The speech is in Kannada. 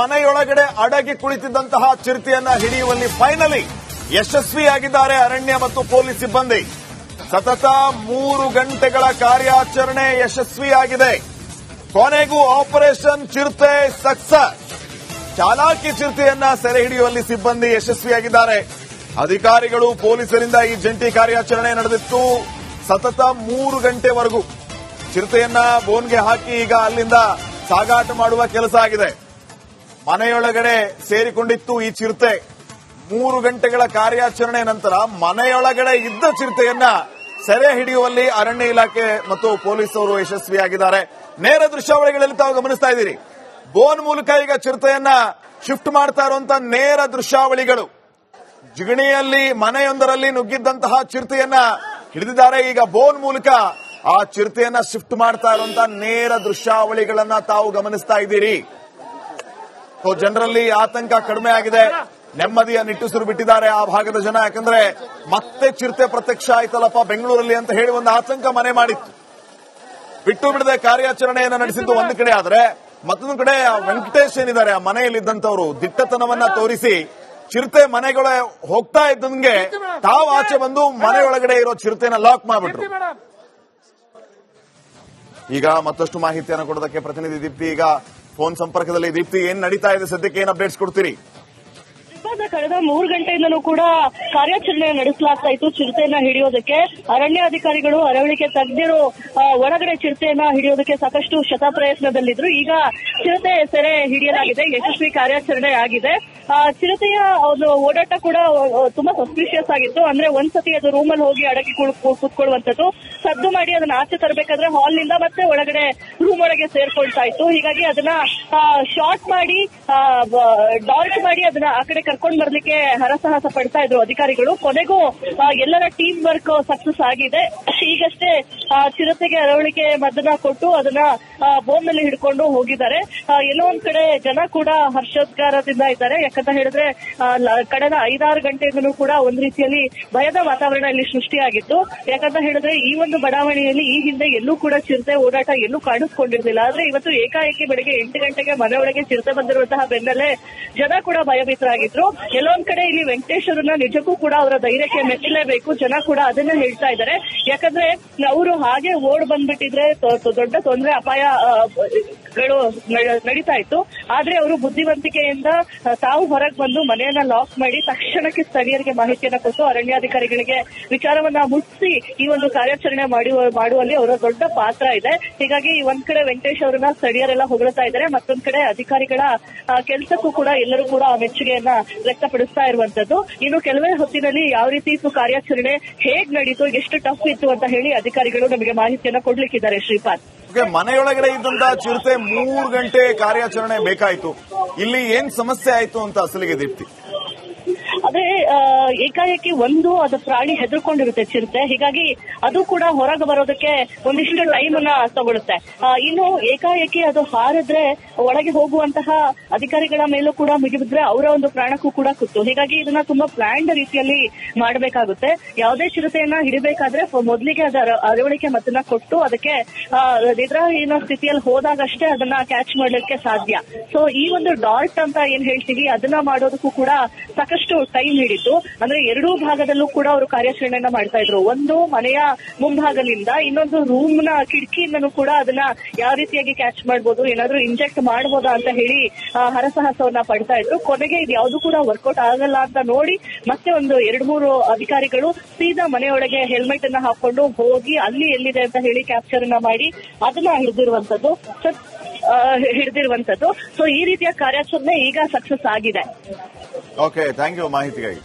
ಮನೆಯೊಳಗಡೆ ಅಡಗಿ ಕುಳಿತಿದ್ದಂತಹ ಚಿರತೆಯನ್ನ ಹಿಡಿಯುವಲ್ಲಿ ಫೈನಲಿ ಯಶಸ್ವಿಯಾಗಿದ್ದಾರೆ ಅರಣ್ಯ ಮತ್ತು ಪೊಲೀಸ್ ಸಿಬ್ಬಂದಿ. ಸತತ 3 ಗಂಟೆಗಳ ಕಾರ್ಯಾಚರಣೆ ಯಶಸ್ವಿಯಾಗಿದೆ. ಕೊನೆಗೂ ಆಪರೇಷನ್ ಚಿರತೆ ಸಕ್ಸಸ್. ಚಾಲಾಕಿ ಚಿರತೆಯನ್ನ ಸೆರೆ ಹಿಡಿಯುವಲ್ಲಿ ಸಿಬ್ಬಂದಿ ಯಶಸ್ವಿಯಾಗಿದ್ದಾರೆ. ಅಧಿಕಾರಿಗಳು ಪೊಲೀಸರಿಂದ ಈ ಜಂಟಿ ಕಾರ್ಯಾಚರಣೆ ನಡೆದಿತ್ತು. ಸತತ 3 ಗಂಟೆವರೆಗೂ ಚಿರತೆಯನ್ನ ಬೋನ್ಗೆ ಹಾಕಿ ಈಗ ಅಲ್ಲಿಂದ ಸಾಗಾಟ ಮಾಡುವ ಕೆಲಸ ಆಗಿದೆ. ಮನೆಯೊಳಗಡೆ ಸೇರಿಕೊಂಡಿತ್ತು ಈ ಚಿರತೆ. 3 ಗಂಟೆಗಳ ಕಾರ್ಯಾಚರಣೆ ನಂತರ ಮನೆಯೊಳಗಡೆ ಇದ್ದ ಚಿರತೆಯನ್ನ ಸೆರೆ ಹಿಡಿಯುವಲ್ಲಿ ಅರಣ್ಯ ಇಲಾಖೆ ಮತ್ತು ಪೊಲೀಸರು ಯಶಸ್ವಿಯಾಗಿದ್ದಾರೆ. ನೇರ ದೃಶ್ಯಾವಳಿಗಳಲ್ಲಿ ತಾವು ಗಮನಿಸ್ತಾ ಇದ್ದೀರಿ. ಬೋನ್ ಮೂಲಕ ಈಗ ಚಿರತೆಯನ್ನ ಶಿಫ್ಟ್ ಮಾಡ್ತಾ ಇರುವಂತಹ ನೇರ ದೃಶ್ಯಾವಳಿಗಳು. ಜಿಗಣಿಯಲ್ಲಿ ಮನೆಯೊಂದರಲ್ಲಿ ನುಗ್ಗಿದ್ದಂತಹ ಚಿರತೆಯನ್ನ ಹಿಡಿದಿದ್ದಾರೆ. ಈಗ ಬೋನ್ ಮೂಲಕ ಆ ಚಿರತೆಯನ್ನ ಶಿಫ್ಟ್ ಮಾಡ್ತಾ ಇರುವಂತಹ ನೇರ ದೃಶ್ಯಾವಳಿಗಳನ್ನ ತಾವು ಗಮನಿಸ್ತಾ ಇದ್ದೀರಿ. ಜನರಲ್ಲಿ ಆತಂಕ ಕಡಿಮೆ ಆಗಿದೆ. ನೆಮ್ಮದಿಯ ನಿಟ್ಟುಸಿರು ಬಿಟ್ಟಿದ್ದಾರೆ ಆ ಭಾಗದ ಜನ. ಯಾಕಂದ್ರೆ ಮತ್ತೆ ಚಿರತೆ ಪ್ರತ್ಯಕ್ಷ ಆಯ್ತಲ್ಲಪ್ಪ ಬೆಂಗಳೂರಲ್ಲಿ ಅಂತ ಹೇಳಿ ಒಂದು ಆತಂಕ ಮನೆ ಮಾಡಿತ್ತು. ಬಿಟ್ಟು ಬಿಡದೆ ಕಾರ್ಯಾಚರಣೆಯನ್ನ ನಡೆಸಿದ್ದು ಒಂದು ಕಡೆ ಆದ್ರೆ, ಮತ್ತೊಂದು ಕಡೆ ವೆಂಕಟೇಶ್ ಏನಿದ್ದಾರೆ ಆ ಮನೆಯಲ್ಲಿದ್ದಂತವರು ದಿಟ್ಟತನವನ್ನ ತೋರಿಸಿ ಚಿರತೆ ಮನೆಗಳ ಹೋಗ್ತಾ ಇದ್ದಂಗೆ ತಾವು ಆಚೆ ಬಂದು ಮನೆಯೊಳಗಡೆ ಇರೋ ಚಿರತೆನ ಲಾಕ್ ಮಾಡ್ಬಿಟ್ರು. ಈಗ ಮತ್ತಷ್ಟು ಮಾಹಿತಿಯನ್ನು ಕೊಡೋದಕ್ಕೆ ಪ್ರತಿನಿಧಿ ದೀಪ್ತಿ ಈಗ ಫೋನ್ ಸಂಪರ್ಕದಲ್ಲಿ. ದೀಪ್ತಿ, ಏನ್ ನಡೀತಾ ಇದೆ ಸದ್ಯಕ್ಕೆ, ಏನ್ ಅಪ್ಡೇಟ್ಸ್ ಕೊಡ್ತೀರಿ? ಕಳೆದ 3 ಗಂಟೆಯಿಂದಲೂ ಕೂಡ ಕಾರ್ಯಾಚರಣೆ ನಡೆಸಲಾಗ್ತಾ ಇತ್ತು ಚಿರತೆಯನ್ನ ಹಿಡಿಯೋದಕ್ಕೆ. ಅರಣ್ಯಾಧಿಕಾರಿಗಳು, ಅರವಳಿಕೆ ತಜ್ಞರು ಒಳಗಡೆ ಚಿರತೆಯನ್ನ ಹಿಡಿಯೋದಕ್ಕೆ ಸಾಕಷ್ಟು ಶತಪ್ರಯತ್ನದಲ್ಲಿದ್ರು. ಈಗ ಚಿರತೆ ಸೆರೆ ಹಿಡಿಯಲಾಗಿದೆ, ಯಶಸ್ವಿ ಕಾರ್ಯಾಚರಣೆ ಆಗಿದೆ. ಚಿರತೆಯ ಒಂದು ಓಡಾಟ ಕೂಡ ತುಂಬಾ ಸಸ್ಪಿಷಿಯಸ್ ಆಗಿತ್ತು. ಅಂದ್ರೆ ಒಂದ್ಸತಿ ಅದು ರೂಮಲ್ಲಿ ಹೋಗಿ ಅಡಗಿ ಕೂತ್ಕೊಳ್ಳುವಂತದ್ದು, ಸದ್ದು ಮಾಡಿ ಅದನ್ನ ಆಚೆ ತರಬೇಕಾದ್ರೆ ಹಾಲ್ ನಿಂದ ಮತ್ತೆ ಒಳಗಡೆ ರೂಮ್ ಒಳಗೆ ಸೇರ್ಕೊಳ್ತಾ ಇತ್ತು. ಹೀಗಾಗಿ ಅದನ್ನ ಶಾರ್ಟ್ ಮಾಡಿ ಡಾರ್ಟ್ ಮಾಡಿ ಅದನ್ನ ಆ ಕಡೆ ಕರ್ಕೊಂಡು ಬರ್ಲಿಕ್ಕೆ ಹರಸಾಹಸ ಪಡ್ತಾ ಇದ್ರು ಅಧಿಕಾರಿಗಳು. ಕೊನೆಗೂ ಎಲ್ಲರ ಟೀಮ್ ವರ್ಕ್ ಸಕ್ಸಸ್ ಆಗಿದೆ. ಈಗಷ್ಟೇ ಚಿರತೆಗೆ ಅರವಳಿಕೆ ಮದ್ದನ್ನ ಕೊಟ್ಟು ಅದನ್ನ ಬೋನ್ನಲ್ಲಿ ಹಿಡ್ಕೊಂಡು ಹೋಗಿದ್ದಾರೆ. ಎಲ್ಲೋ ಒಂದ್ ಕಡೆ ಜನ ಕೂಡ ಹರ್ಷೋದ್ಗಾರದಿಂದ ಇದ್ದಾರೆ. ಯಾಕಂತ ಹೇಳಿದ್ರೆ ಕಳೆದ 5-6 ಗಂಟೆಯಿಂದಲೂ ಕೂಡ ಒಂದ್ ರೀತಿಯಲ್ಲಿ ಭಯದ ವಾತಾವರಣ ಇಲ್ಲಿ ಸೃಷ್ಟಿಯಾಗಿತ್ತು. ಯಾಕಂತ ಹೇಳಿದ್ರೆ ಈ ಒಂದು ಬಡಾವಣೆಯಲ್ಲಿ ಈ ಹಿಂದೆ ಎಲ್ಲೂ ಕೂಡ ಚಿರತೆ ಓಡಾಟ ಎಲ್ಲೂ ಕಾಣಿಸ್ಕೊಂಡಿರ್ಲಿಲ್ಲ. ಆದ್ರೆ ಇವತ್ತು ಏಕಾಏಕಿ ಬೆಳಗ್ಗೆ 8 ಗಂಟೆಗೆ ಮನೆಯೊಳಗೆ ಚಿರತೆ ಬಂದಿರುವಂತಹ ಬೆನ್ನಲ್ಲೇ ಜನ ಕೂಡ ಭಯಭೀತರಾಗಿದ್ರು. ಎಲ್ಲೊಂದ್ ಕಡೆ ಇಲ್ಲಿ ವೆಂಕಟೇಶ್ ಅವರನ್ನ ನಿಜಕ್ಕೂ ಕೂಡ ಅವರ ಧೈರ್ಯಕ್ಕೆ ಮೆಚ್ಚಲೇಬೇಕು. ಜನ ಕೂಡ ಅದನ್ನ ಹೇಳ್ತಾ ಇದ್ದಾರೆ. ಯಾಕಂದ್ರೆ ಅವರು ಹಾಗೆ ಓಡ್ ಬಂದ್ಬಿಟ್ಟಿದ್ರೆ ದೊಡ್ಡ ತೊಂದರೆ ಅಪಾಯಗಳು ನಡೀತಾ ಇತ್ತು. ಆದ್ರೆ ಅವರು ಬುದ್ಧಿವಂತಿಕೆಯಿಂದ ತಾವು ಹೊರಗೆ ಬಂದು ಮನೆಯನ್ನ ಲಾಕ್ ಮಾಡಿ ತಕ್ಷಣಕ್ಕೆ ಸ್ಥಳೀಯರಿಗೆ ಮಾಹಿತಿಯನ್ನ ಕೊಟ್ಟು ಅರಣ್ಯಾಧಿಕಾರಿಗಳಿಗೆ ವಿಚಾರವನ್ನ ಮುಟ್ಟಿಸಿ ಈ ಒಂದು ಕಾರ್ಯಾಚರಣೆ ಮಾಡುವಲ್ಲಿ ಅವರ ದೊಡ್ಡ ಪಾತ್ರ ಇದೆ. ಹೀಗಾಗಿ ಒಂದ್ ಕಡೆ ವೆಂಕಟೇಶ್ ಅವರನ್ನ ಸ್ಥಳೀಯರೆಲ್ಲ ಹೊಗಳ್ತಾ ಇದ್ದಾರೆ, ಮತ್ತೊಂದ್ ಕಡೆ ಅಧಿಕಾರಿಗಳ ಕೆಲಸಕ್ಕೂ ಕೂಡ ಎಲ್ಲರೂ ಕೂಡ ಮೆಚ್ಚುಗೆಯನ್ನ ವ್ಯಕ್ತಪಡಿಸ್ತಾ ಇರುವಂತದ್ದು. ಇನ್ನು ಕೆಲವೇ ಹೊತ್ತಿನಲ್ಲಿ ಯಾವ ರೀತಿ ಇತ್ತು ಕಾರ್ಯಾಚರಣೆ, ಹೇಗ್ ನಡೀತು, ಎಷ್ಟು ಟಫ್ ಇತ್ತು ಅಂತ ಹೇಳಿ ಅಧಿಕಾರಿಗಳು ನಮಗೆ ಮಾಹಿತಿಯನ್ನ ಕೊಡ್ಲಿಕ್ಕಿದ್ದಾರೆ. ಶ್ರೀಪಾದ್, ಮನೆಯೊಳಗಡೆ ಇದ್ದಂತಹ ಚಿರತೆ 3 ಗಂಟೆ ಕಾರ್ಯಾಚರಣೆ ಬೇಕಾಯಿತು. ಇಲ್ಲಿ ಏನ್ ಸಮಸ್ಯೆ ಆಯ್ತು ಅಂತ ಅಸಲಿಗೆ ದೀಪ್ತಿ? ಅದೇ ಏಕಾಏಕಿ ಅದು ಪ್ರಾಣಿ ಹೆದರ್ಕೊಂಡಿರುತ್ತೆ ಚಿರತೆ. ಹೀಗಾಗಿ ಅದು ಕೂಡ ಹೊರಗೆ ಬರೋದಕ್ಕೆ ಒಂದಿಷ್ಟು ಟೈಮ್ ಅನ್ನ ತಗೊಳುತ್ತೆ. ಇನ್ನು ಏಕಾಏಕಿ ಅದು ಹಾರಿದ್ರೆ ಒಳಗೆ ಹೋಗುವಂತಹ ಅಧಿಕಾರಿಗಳ ಮೇಲೂ ಕೂಡ ಮುಗಿಬಿದ್ರೆ ಅವರ ಒಂದು ಪ್ರಾಣಕ್ಕೂ ಕೂಡ ಕುತ್ತು. ಹೀಗಾಗಿ ಇದನ್ನ ತುಂಬಾ ಪ್ಲಾನ್ಡ್ ರೀತಿಯಲ್ಲಿ ಮಾಡಬೇಕಾಗುತ್ತೆ. ಯಾವುದೇ ಚಿರತೆಯನ್ನ ಹಿಡಿಬೇಕಾದ್ರೆ ಮೊದಲಿಗೆ ಅದರ ಅರವಳಿಕೆ ಮದ್ದನ್ನ ಕೊಟ್ಟು ಅದಕ್ಕೆ ನಿದ್ರಾಹೀನ ಸ್ಥಿತಿಯಲ್ಲಿ ಹೋದಾಗಷ್ಟೇ ಅದನ್ನ ಕ್ಯಾಚ್ ಮಾಡಲಿಕ್ಕೆ ಸಾಧ್ಯ. ಸೊ ಈ ಒಂದು ಡಾರ್ಟ್ ಅಂತ ಏನ್ ಹೇಳ್ತೀವಿ ಅದನ್ನ ಮಾಡೋದಕ್ಕೂ ಕೂಡ ಸಾಕಷ್ಟು ಟೈಮ್ ಹಿಡಿತು. ಅಂದ್ರೆ ಎರಡೂ ಭಾಗದಲ್ಲೂ ಕೂಡ ಅವರು ಕಾರ್ಯಾಚರಣೆಯನ್ನ ಮಾಡ್ತಾ ಇದ್ರು. ಒಂದು ಮನೆಯ ಮುಂಭಾಗದಿಂದ, ಇನ್ನೊಂದು ರೂಮ್ ನ ಕಿಟಕಿಯಿಂದನೂ ಕೂಡ ಅದನ್ನ ಯಾವ ರೀತಿಯಾಗಿ ಕ್ಯಾಚ್ ಮಾಡಬಹುದು, ಏನಾದ್ರೂ ಇಂಜೆಕ್ಟ್ ಮಾಡಬಹುದಾ ಅಂತ ಹೇಳಿ ಹರಸಾಹಸವನ್ನ ಪಡ್ತಾ ಇದ್ರು. ಕೊನೆಗೆ ಇದು ಯಾವ್ದು ಕೂಡ ವರ್ಕೌಟ್ ಆಗಲ್ಲ ಅಂತ ನೋಡಿ ಮತ್ತೆ ಒಂದು 2-3 ಅಧಿಕಾರಿಗಳು ಸೀದಾ ಮನೆಯೊಳಗೆ ಹೆಲ್ಮೆಟ್ ಅನ್ನ ಹಾಕೊಂಡು ಹೋಗಿ ಅಲ್ಲಿ ಎಲ್ಲಿದೆ ಅಂತ ಹೇಳಿ ಕ್ಯಾಪ್ಚರ್ ಅನ್ನ ಮಾಡಿ ಅದನ್ನ ಹಿಡಿದಿರುವಂತದ್ದು. ಸೊ ಈ ರೀತಿಯ ಕಾರ್ಯಾಚರಣೆ ಈಗ ಸಕ್ಸಸ್ ಆಗಿದೆ. ಓಕೆ, ಥ್ಯಾಂಕ್ ಯು ಮಾಹಿತಿಗಾಗಿ.